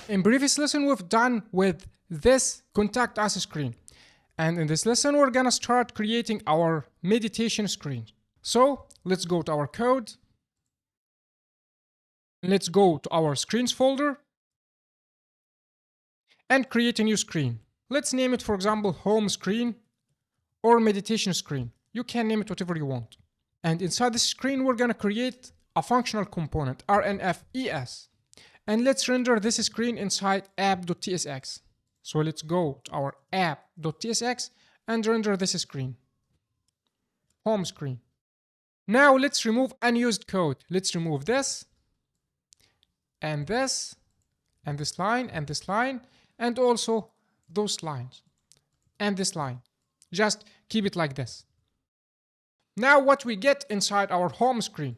In previous lesson, we've done with this contact us screen. And in this lesson, we're gonna start creating our meditation screen. So let's go to our code. Let's go to our screens folder and create a new screen. Let's name it, for example, home screen or meditation screen. You can name it whatever you want. And inside the screen, we're gonna create a functional component, RNFES. And let's render this screen inside app.tsx. So let's go to our app.tsx and render this screen. Home screen. Now let's remove unused code. Let's remove this, and this, and this line, and this line, and also those lines, and this line. Just keep it like this. Now what we get inside our home screen?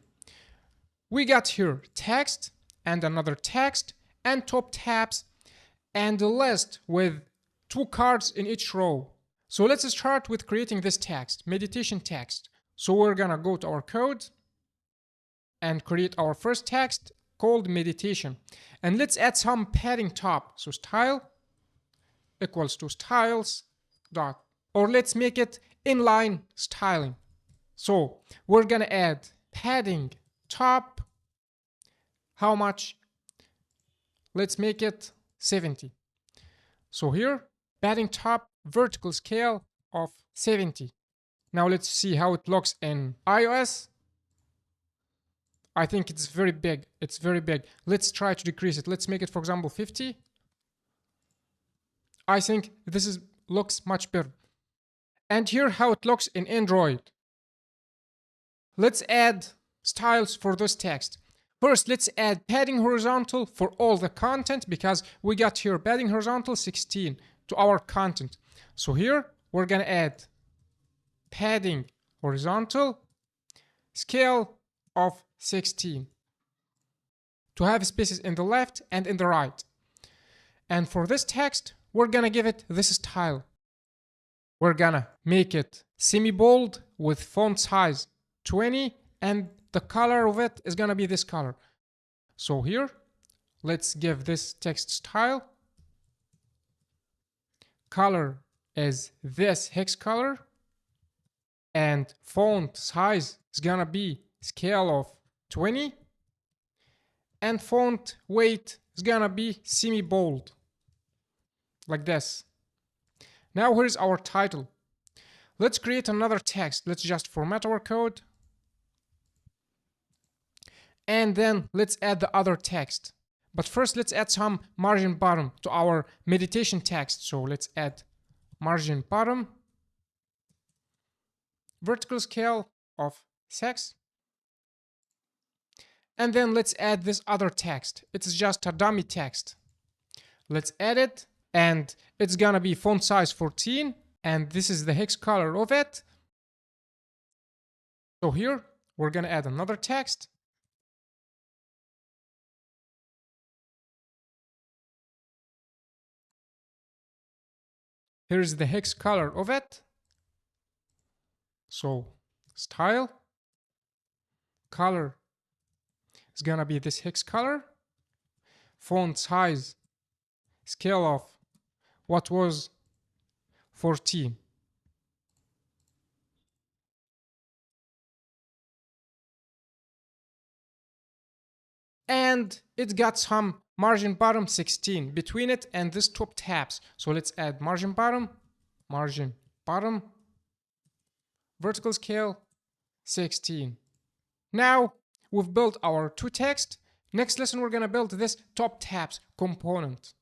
We got here text, and another text, and top tabs, and a list with 2 cards in each row. So let's start with creating this text, meditation text. So we're gonna go to our code and create our first text called meditation. And let's add some padding top. So style equals to styles dot, or let's make it inline styling. So we're gonna add padding top. How much? Let's make it 70. So here, padding top, vertical scale of 70. Now let's see how it looks in iOS. I think it's very big. It's very big. Let's try to decrease it. Let's make it, for example, 50. I think this looks much better. And here how it looks in Android. Let's add styles for this text. First, let's add padding horizontal for all the content, because we got here padding horizontal 16 to our content. So here we're gonna add padding horizontal scale of 16 to have spaces in the left and in the right. And for this text, we're gonna give it this style. We're gonna make it semi-bold with font size 20, and the color of it is gonna be this color. So here, let's give this text style. Color is this hex color, and font size is gonna be scale of 20, and font weight is gonna be semi-bold, like this. Now here's our title. Let's create another text. Let's just format our code. And then let's add the other text. But first, let's add some margin bottom to our meditation text. So let's add margin bottom, vertical scale of 6. And then let's add this other text. It's just a dummy text. Let's add it, and it's gonna be font size 14, and this is the hex color of it. So here, we're gonna add another text. Here's the hex color of it. So style, color is gonna be this hex color. Font size, scale of what was 14. And it got some margin bottom 16 between it and this top tabs. So let's add margin bottom, vertical scale 16. Now we've built our 2 text. Next lesson, we're gonna build this top tabs component.